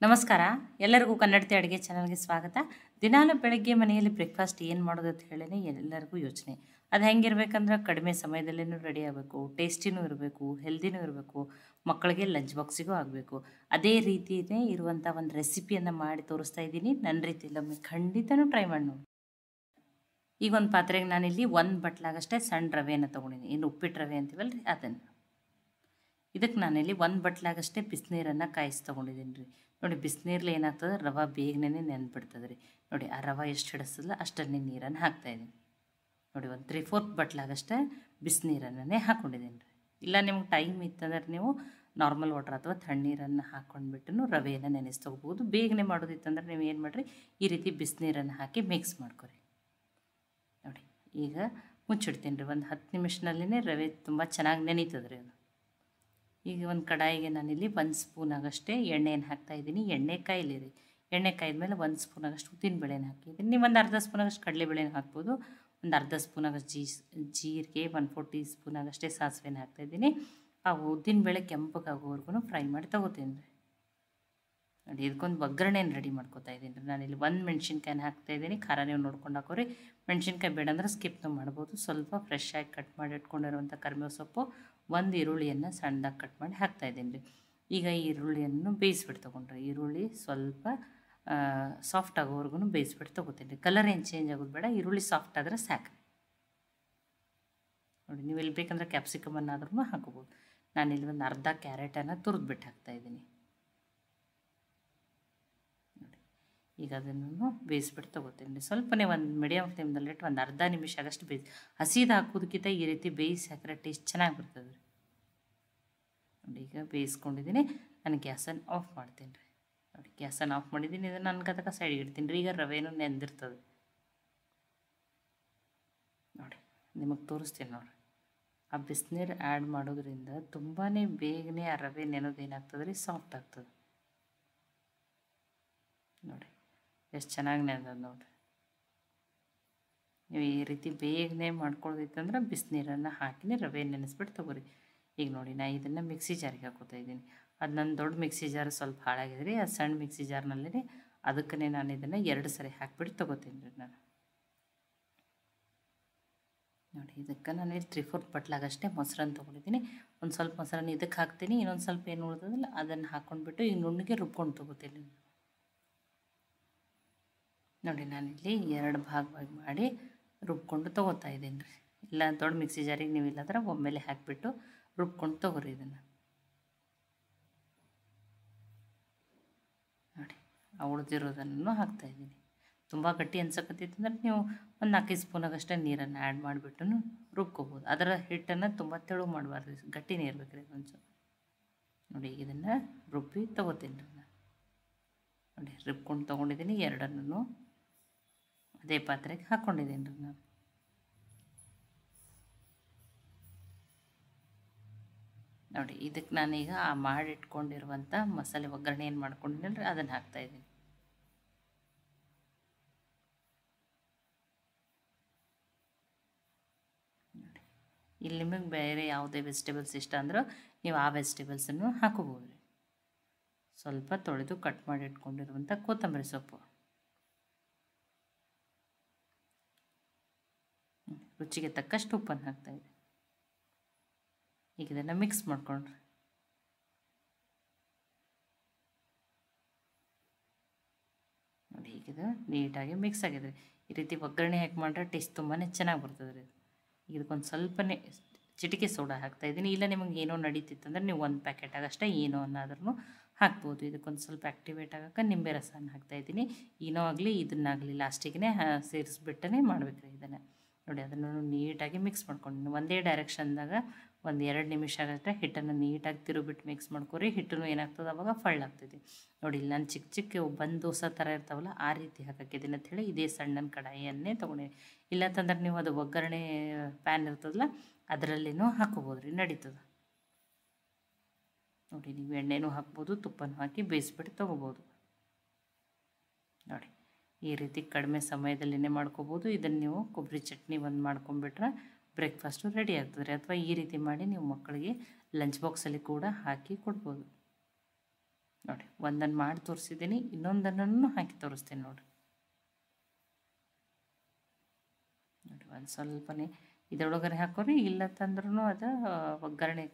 ನಮಸ್ಕಾರ. ಎಲ್ಲರಿಗೂ ಕನ್ನಡತಿ ಅಡುಗೆ ಚಾನಲ್ಗೆ ಸ್ವಾಗತ. ದಿನಾಲು ಬೆಳಗ್ಗೆ ಮನೆಯಲ್ಲಿ ಬ್ರೇಕ್ಫಾಸ್ಟ್ ಏನು ಮಾಡೋದು ಅಂತ ಹೇಳಿನೇ ಎಲ್ಲರಿಗೂ ಯೋಚನೆ. ಅದು ಹೆಂಗಿರ್ಬೇಕಂದ್ರೆ ಕಡಿಮೆ ಸಮಯದಲ್ಲೇ ರೆಡಿ ಆಗಬೇಕು, ಟೇಸ್ಟಿನೂ ಇರಬೇಕು, ಹೆಲ್ದಿನೂ ಇರಬೇಕು, ಮಕ್ಕಳಿಗೆ ಲಂಚ್ ಬಾಕ್ಸಿಗೂ ಆಗಬೇಕು. ಅದೇ ರೀತಿಯೇ ಇರುವಂಥ ಒಂದು ರೆಸಿಪಿಯನ್ನು ಮಾಡಿ ತೋರಿಸ್ತಾ ಇದ್ದೀನಿ. ನನ್ನ ರೀತಿಯಲ್ಲಿ ಒಮ್ಮೆ ಖಂಡಿತನೂ ಟ್ರೈ ಮಾಡಿ ನೋಡಿ. ಈಗ ಒಂದು ಪಾತ್ರೆಗೆ ನಾನಿಲ್ಲಿ 1 ಬಟ್ಲಾಗಷ್ಟೇ ಸಣ್ಣ ರವೆಯನ್ನು ತೊಗೊಂಡಿದ್ದೀನಿ. ಏನು ಉಪ್ಪಿಟ್ಟು ರವೆ ಅಂತೀವಲ್ರಿ ಅದನ್ನು. ಇದಕ್ಕೆ ನಾನಿಲ್ಲಿ 1 ಬಟ್ಲಾಗಷ್ಟೇ ಬಿಸಿನೀರನ್ನು ಕಾಯಿಸಿ ತೊಗೊಂಡಿದ್ದೀನಿ ರೀ. ನೋಡಿ ಬಿಸಿನೀರಲ್ಲಿ ಏನಾಗ್ತದೆ, ರವೆ ಬೇಗನೆ ನೆಂದ್ಬಿಡ್ತದೆ ರೀ. ನೋಡಿ ಆ ರವೆ ಎಷ್ಟು ಹಿಡಿಸ್ತದಲ್ಲ ಅಷ್ಟನ್ನೇ ನೀರನ್ನು ಹಾಕ್ತಾಯಿದ್ದೀನಿ. ನೋಡಿ ಒಂದು 3/4 ಬಟ್ಲಾಗಷ್ಟೇ ಬಿಸಿನೀರನ್ನೇ ಹಾಕ್ಕೊಂಡಿದ್ದೀನಿ ರೀ. ಇಲ್ಲ ನಿಮ್ಗೆ ಟೈಮ್ ಇತ್ತಂದ್ರೆ ನೀವು ನಾರ್ಮಲ್ ವಾಟರ್ ಅಥವಾ ತಣ್ಣೀರನ್ನು ಹಾಕ್ಕೊಂಡ್ಬಿಟ್ಟು ರವೆಯನ್ನು ನೆನೆಸಿ ತೊಗೋಬೋದು. ಬೇಗನೆ ಮಾಡೋದಿತ್ತಂದ್ರೆ ನೀವು ಏನು ಮಾಡಿರಿ, ಈ ರೀತಿ ಬಿಸಿನೀರನ್ನು ಹಾಕಿ ಮಿಕ್ಸ್ ಮಾಡ್ಕೊರಿ. ನೋಡಿ ಈಗ ಮುಚ್ಚಿಡ್ತೀನಿ ರೀ. ಒಂದು 10 ನಿಮಿಷನಲ್ಲೇ ರವೆ ತುಂಬ ಚೆನ್ನಾಗಿ ನೆನೀತದೆ ರೀ ಅದು. ಈಗ ಒಂದು ಕಡಾಯಿಗೆ ನಾನಿಲ್ಲಿ 1 ಸ್ಪೂನಾಗಷ್ಟೇ ಎಣ್ಣೆಯನ್ನು ಹಾಕ್ತಾಯಿದ್ದೀನಿ. ಎಣ್ಣೆ ಕಾಯಿಲಿ ರೀ. ಎಣ್ಣೆ ಕಾಯ್ದ್ಮೇಲೆ 1 ಸ್ಪೂನಾಗಷ್ಟು ಉದ್ದಿನಬೇಳೆನ ಹಾಕಿದ್ದೀನಿ. ನೀವು ಒಂದು ಅರ್ಧ ಸ್ಪೂನಾಗಷ್ಟು ಕಡಲೆಬೇಳೆನ ಹಾಕ್ಬೋದು. ಒಂದು ಅರ್ಧ ಸ್ಪೂನಾಗಷ್ಟು ಜೀರಿಗೆ, 1/4 ಟೀ ಸ್ಪೂನಾಗಷ್ಟೇ ಸಾಸಿವೆನ ಹಾಕ್ತಾಯಿದ್ದೀನಿ. ಆ ಉದ್ದಿನಬೇಳೆ ಕೆಂಪಗಾಗೋವರೆಗೂ ಫ್ರೈ ಮಾಡಿ ತೊಗೋತೀನಿ ರೀ. ನೋಡಿ ಇದಕ್ಕೊಂದು ಒಗ್ಗರಣೆಯನ್ನು ರೆಡಿ ಮಾಡ್ಕೊತಾ ಇದ್ದೀನಿ ರೀ. ನಾನಿಲ್ಲಿ 1 ಮೆಣಸಿನ್ಕಾಯಿನ ಹಾಕ್ತಾಯಿದ್ದೀನಿ. ಖಾರ ನೀವು ನೋಡ್ಕೊಂಡು ಹಾಕೋರಿ. ಮೆಣಸಿನ್ಕಾಯಿ ಬೇಡ ಅಂದ್ರೆ ಸ್ಕಿಪ್ನು ಮಾಡ್ಬೋದು. ಸ್ವಲ್ಪ ಫ್ರೆಶ್ ಆಗಿ ಕಟ್ ಮಾಡಿ ಇಟ್ಕೊಂಡಿರುವಂಥ ಕರಿಬೇವು ಸೊಪ್ಪು, 1 ಈರುಳ್ಳಿಯನ್ನು ಸಣ್ಣದಾಗಿ ಕಟ್ ಮಾಡಿ ಹಾಕ್ತಾಯಿದ್ದೀನಿ ರೀ. ಈಗ ಈರುಳ್ಳಿಯನ್ನು ಬೇಯಿಸ್ಬಿಟ್ಟು ತೊಗೊಂಡ್ರೆ, ಈರುಳ್ಳಿ ಸ್ವಲ್ಪ ಸಾಫ್ಟ್ ಆಗೋವರೆಗೂ ಬೇಯಿಸ್ಬಿಟ್ಟು ತೊಗೋತೀನಿ ರೀ. ಕಲರ್ ಏನು ಚೇಂಜ್ ಆಗೋದು ಬೇಡ, ಈರುಳ್ಳಿ ಸಾಫ್ಟ್ ಆದರೆ ಸಾಕು. ನೋಡಿ ನೀವು ಎಲ್ಲಿ ಬೇಕಂದ್ರೆ ಕ್ಯಾಪ್ಸಿಕಮನ್ನಾದ್ರೂ ಹಾಕೋಬೋದು. ನಾನಿಲ್ಲಿ ಒಂದು ಅರ್ಧ ಕ್ಯಾರೆಟನ್ನು ತುರಿದ್ಬಿಟ್ಟು ಹಾಕ್ತಾಯಿದ್ದೀನಿ. ನೋಡಿ ಈಗ ಅದನ್ನು ಬೇಯಿಸ್ಬಿಟ್ಟು ತೊಗೋತೀನಿ ರೀ. ಸ್ವಲ್ಪನೇ ಒಂದು ಮೀಡಿಯಮ್ ಫ್ಲೇಮ್ದಲ್ಲಿಟ್ಟು ಒಂದು ಅರ್ಧ ನಿಮಿಷ ಆಗಷ್ಟು ಬೇಯಿಸಿ. ಹಸಿದು ಹಾಕೋದಕ್ಕಿಂತ ಈ ರೀತಿ ಬೇಯಿಸಿ ಹಾಕಿದ್ರೆ ಟೇಸ್ಟ್ ಚೆನ್ನಾಗಿ ಬರ್ತದೆ ರೀ. ನೋಡಿ ಈಗ ಬೇಯಿಸ್ಕೊಂಡಿದ್ದೀನಿ. ನಾನು ಗ್ಯಾಸನ್ನು ಆಫ್ ಮಾಡ್ತೀನಿ ರೀ. ನೋಡಿ ಗ್ಯಾಸನ್ನು ಆಫ್ ಮಾಡಿದ್ದೀನಿ. ಇದನ್ನು ನಾನು ಅದಕ್ಕೆ ಸೈಡಿಗೆ ಇಡ್ತೀನಿ ರೀ. ಈಗ ರವೆನೂ ನೆಂದಿರ್ತದೆ. ನೋಡಿ ನಿಮಗೆ ತೋರಿಸ್ತೀನಿ ನೋಡಿರಿ. ಆ ಬಿಸಿನೀರು ಆ್ಯಡ್ ಮಾಡೋದ್ರಿಂದ ತುಂಬಾ ಬೇಗನೆ ಆ ರವೆ ನೆನೋದೇನಾಗ್ತದೆ ರೀ, ಸಾಫ್ಟ್ ಆಗ್ತದೆ. ನೋಡಿ ಎಷ್ಟು ಚೆನ್ನಾಗಿ ನೆಂದದ ನೋಡಿರಿ. ನೀವು ಈ ರೀತಿ ಬೇಗನೆ ಮಾಡ್ಕೊಳ್ಳೋದಿತ್ತಂದ್ರೆ ಬಿಸಿನೀರನ್ನು ಹಾಕಿನೇ ರವೆ ನೆನೆಸ್ಬಿಟ್ಟು ತೊಗೋರಿ. ಈಗ ನೋಡಿ ನಾ ಇದನ್ನು ಮಿಕ್ಸಿ ಜಾರಿಗೆ ಹಾಕೋತಾ ಇದ್ದೀನಿ. ಅದು ನನ್ನ ದೊಡ್ಡ ಮಿಕ್ಸಿ ಜಾರ್ ಸ್ವಲ್ಪ ಹಾಳಾಗಿದೆ ರೀ. ಆ ಸಣ್ಣ ಮಿಕ್ಸಿ ಜಾರ್ನಲ್ಲೇ ಅದಕ್ಕೇ ನಾನು ಇದನ್ನು 2 ಸರಿ ಹಾಕಿಬಿಟ್ಟು ತೊಗೋತೀನಿ ರೀ ನಾನು. ನೋಡಿ ಇದಕ್ಕೆ ನಾನು 3/4 ಬಟ್ಲಾಗಷ್ಟೇ ಮೊಸರನ್ನು ತೊಗೊಂಡಿದ್ದೀನಿ. ಒಂದು ಸ್ವಲ್ಪ ಮೊಸರನ್ನು ಇದಕ್ಕೆ ಹಾಕ್ತೀನಿ. ಇನ್ನೊಂದು ಸ್ವಲ್ಪ ಏನು ಉಳಿದದಲ್ಲ ಅದನ್ನು ಹಾಕ್ಕೊಂಡ್ಬಿಟ್ಟು ಈಗ ನುಣ್ಣಗೆ ರುಬ್ಕೊಂಡು ತೊಗೋತೀನಿ. ನೋಡಿ ನಾನಿಲ್ಲಿ 2 ಭಾಗವಾಗಿ ಮಾಡಿ ರುಬ್ಕೊಂಡು ತೊಗೋತಾ ಇದ್ದೀನಿ ರೀ. ಇಲ್ಲ ದೊಡ್ಡ ಮಿಕ್ಸಿ ಜಾರಿಗೆ ನೀವು ಇಲ್ಲಾಂದ್ರೆ ಒಮ್ಮೆಲೆ ಹಾಕಿಬಿಟ್ಟು ರುಬ್ಕೊಂಡು ತೊಗೋರಿ ಇದನ್ನು. ನೋಡಿ ಉಳಿದಿರೋದನ್ನು ಹಾಕ್ತಾಯಿದ್ದೀನಿ. ತುಂಬ ಗಟ್ಟಿ ಅನ್ಸಕತ್ತಿತ್ತಂದ್ರೆ ನೀವು ಒಂದು 4 ಸ್ಪೂನಾಗಷ್ಟೇ ನೀರನ್ನು ಆ್ಯಡ್ ಮಾಡಿಬಿಟ್ಟು ರುಬ್ಕೋಬೋದು. ಅದರ ಹಿಟ್ಟನ್ನು ತುಂಬ ತೆಳು ಮಾಡಬಾರ್ದು, ಗಟ್ಟಿನೇ ಇರಬೇಕು ರೀ ಒಂಚೂರು. ನೋಡಿ ಇದನ್ನು ರುಬ್ಬಿ ತೊಗೋತೀನಿ ರೀ ನಾನು. ನೋಡಿ ರುಬ್ಕೊಂಡು ತೊಗೊಂಡಿದ್ದೀನಿ. ಎರಡನ್ನೂ ಅದೇ ಪಾತ್ರೆಗೆ ಹಾಕ್ಕೊಂಡಿದ್ದೀನಿ ರೀ ನಾನು. ನೋಡಿ ಇದಕ್ಕೆ ನಾನೀಗ ಆ ಮಾಡಿಟ್ಕೊಂಡಿರುವಂಥ ಮಸಾಲೆ ಒಗ್ಗರಣೆ ಏನು ಮಾಡ್ಕೊಂಡಿದ್ದೀನಿ ರೀ ಅದನ್ನು ಹಾಕ್ತಾಯಿದ್ದೀನಿ. ನೋಡಿ ಇಲ್ಲಿ ನಿಮಗೆ ಬೇರೆ ಯಾವುದೇ ವೆಜಿಟೇಬಲ್ಸ್ ಇಷ್ಟ ಅಂದ್ರೆ ನೀವು ಆ ವೆಜಿಟೇಬಲ್ಸನ್ನು ಹಾಕೋಬೋದು ರೀ. ಸ್ವಲ್ಪ ತೊಳೆದು ಕಟ್ ಮಾಡಿ ಇಟ್ಕೊಂಡಿರುವಂಥ ಕೊತ್ತಂಬರಿ ಸೊಪ್ಪು, ರುಚಿಗೆ ತಕ್ಕಷ್ಟು ಉಪ್ಪನ್ನು ಹಾಕ್ತಾಯಿದೆ. ಈಗ ಇದನ್ನು ಮಿಕ್ಸ್ ಮಾಡ್ಕೊಂಡ್ರಿ. ನೋಡಿ ಈಗ ಇದು ನೀಟಾಗಿ ಮಿಕ್ಸ್ ಆಗಿದೆ. ಈ ರೀತಿ ಒಗ್ಗರಣೆ ಹಾಕಿ ಮಾಡಿದ್ರೆ ಟೇಸ್ಟ್ ತುಂಬಾ ಚೆನ್ನಾಗಿ ಬರ್ತದೆ ರೀ. ಇದಕ್ಕೊಂದು ಸ್ವಲ್ಪನೇ ಚಿಟಿಕೆ ಸೋಡಾ ಹಾಕ್ತಾಯಿದ್ದೀನಿ. ಇಲ್ಲ ನಿಮಗೆ ಏನೋ ನಡೀತಿತ್ತಂದ್ರೆ ನೀವು 1 ಪ್ಯಾಕೆಟಾಗಷ್ಟೇ ಏನೋ ಅನ್ನಾದ್ರೂ ಹಾಕ್ಬೋದು. ಇದಕ್ಕೊಂದು ಸ್ವಲ್ಪ ಆ್ಯಕ್ಟಿವೇಟ್ ಆಗೋಕ್ಕೆ ನಿಂಬೆ ರಸನ ಹಾಕ್ತಾಯಿದ್ದೀನಿ. ಏನೋ ಆಗಲಿ ಇದನ್ನಾಗಲಿ ಲಾಸ್ಟಿಗೆ ಸೇರಿಸ್ಬಿಟ್ಟೇ ಮಾಡ್ಬೇಕು ರೀ ಇದನ್ನು. ನೋಡಿ ಅದನ್ನು ನೀಟಾಗಿ ಮಿಕ್ಸ್ ಮಾಡ್ಕೊಂಡು ಒಂದೇ ಡೈರೆಕ್ಷನ್ದಾಗ ಒಂದು 2 ನಿಮಿಷ ಆಗತ್ತೆ ಹಿಟ್ಟನ್ನು ನೀಟಾಗಿ ತಿರುಗಿಬಿಟ್ಟು ಮಿಕ್ಸ್ ಮಾಡ್ಕೊರಿ. ಹಿಟ್ಟನ್ನು ಏನಾಗ್ತದೆ ಅವಾಗ ಫಳ್ಳಾಗ್ತದೆ. ನೋಡಿ ಇಲ್ಲಿ ನಾನು ಚಿಕ್ಕ ಚಿಕ್ಕ ಬಂದು ದೋಸೆ ಥರ ಇರ್ತಾವಲ್ಲ ಆ ರೀತಿ ಹಾಕಿದ್ದೀನಿ ಅಂತ ಹೇಳಿ ಇದೇ ಸಣ್ಣನ ಕಡಾಯಿಯನ್ನೇ ತೊಗೊಂಡು. ಇಲ್ಲಂತಂದ್ರೆ ನೀವು ಅದು ಒಗ್ಗರಣೆ ಪ್ಯಾನ್ ಇರ್ತದಲ್ಲ ಅದರಲ್ಲಿನೂ ಹಾಕೋಬೋದು ರೀ, ನಡೀತದೆ. ನೋಡಿ ನೀವು ಎಣ್ಣೆನೂ ಹಾಕ್ಬೋದು, ತುಪ್ಪನೂ ಹಾಕಿ ಬೇಯಿಸ್ಬಿಟ್ಟು ತೊಗೋಬೋದು. ನೋಡಿ ಈ ರೀತಿ ಕಡಿಮೆ ಸಮಯದಲ್ಲಿನೇ ಮಾಡ್ಕೋಬೋದು. ಇದನ್ನು ನೀವು ಕೊಬ್ಬರಿ ಚಟ್ನಿ ಒಂದು ಮಾಡ್ಕೊಂಬಿಟ್ರೆ ಬ್ರೇಕ್ಫಾಸ್ಟು ರೆಡಿ ಆಗ್ತದೆ. ಅಥವಾ ಈ ರೀತಿ ಮಾಡಿ ನೀವು ಮಕ್ಕಳಿಗೆ ಲಂಚ್ ಬಾಕ್ಸಲ್ಲಿ ಕೂಡ ಹಾಕಿ ಕೊಡ್ಬೋದು. ನೋಡಿ, ಒಂದನ್ನು ಮಾಡಿ ತೋರಿಸಿದ್ದೀನಿ, ಇನ್ನೊಂದನ್ನು ಹಾಕಿ ತೋರಿಸ್ತೀನಿ ನೋಡಿರಿ. ನೋಡಿ, ಒಂದು ಸ್ವಲ್ಪನೇ ಇದರೊಳಗರೆ ಹಾಕೋರಿ, ಇಲ್ಲತ್ತಂದ್ರೂ ಅದು ಒಗ್ಗರಣೆ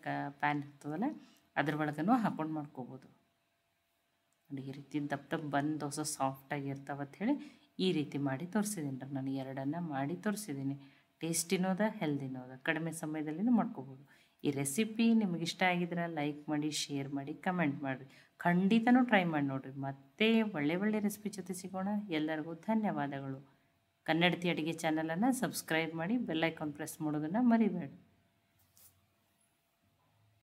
ಪ್ಯಾನ್ ಇರ್ತದಲ್ಲ ಅದ್ರ ಒಳಗೂ ಹಾಕೊಂಡು ಮಾಡ್ಕೋಬೋದು. ನೋಡಿ, ಈ ರೀತಿ ದಪ್ಪ ದಪ್ಪ ಬಂದು ದೋಸೆ ಸಾಫ್ಟಾಗಿರ್ತಾವೆ ಅಂಥೇಳಿ ಈ ರೀತಿ ಮಾಡಿ ತೋರಿಸಿದ್ದೀನಿ ರೀ. ನಾನು ಎರಡನ್ನು ಮಾಡಿ ತೋರಿಸಿದ್ದೀನಿ. ಟೇಸ್ಟಿನೂ ಅದ, ಹೆಲ್ದಿನೂ ಅದ, ಕಡಿಮೆ ಸಮಯದಲ್ಲಿನೂ ಮಾಡ್ಕೋಬೋದು. ಈ ರೆಸಿಪಿ ನಿಮಗೆ ಇಷ್ಟ ಆಗಿದ್ರೆ ಲೈಕ್ ಮಾಡಿ, ಶೇರ್ ಮಾಡಿ, ಕಮೆಂಟ್ ಮಾಡಿರಿ. ಖಂಡಿತನೂ ಟ್ರೈ ಮಾಡಿ ನೋಡಿರಿ. ಮತ್ತೆ ಒಳ್ಳೆ ರೆಸಿಪಿ ಜೊತೆ ಸಿಗೋಣ. ಎಲ್ಲರಿಗೂ ಧನ್ಯವಾದಗಳು. ಕನ್ನಡತಿ ಅಡುಗೆ ಚಾನಲನ್ನು ಸಬ್ಸ್ಕ್ರೈಬ್ ಮಾಡಿ, ಬೆಲ್ ಐಕಾನ್ ಪ್ರೆಸ್ ಮಾಡೋದನ್ನು ಮರಿಬೇಡಿ.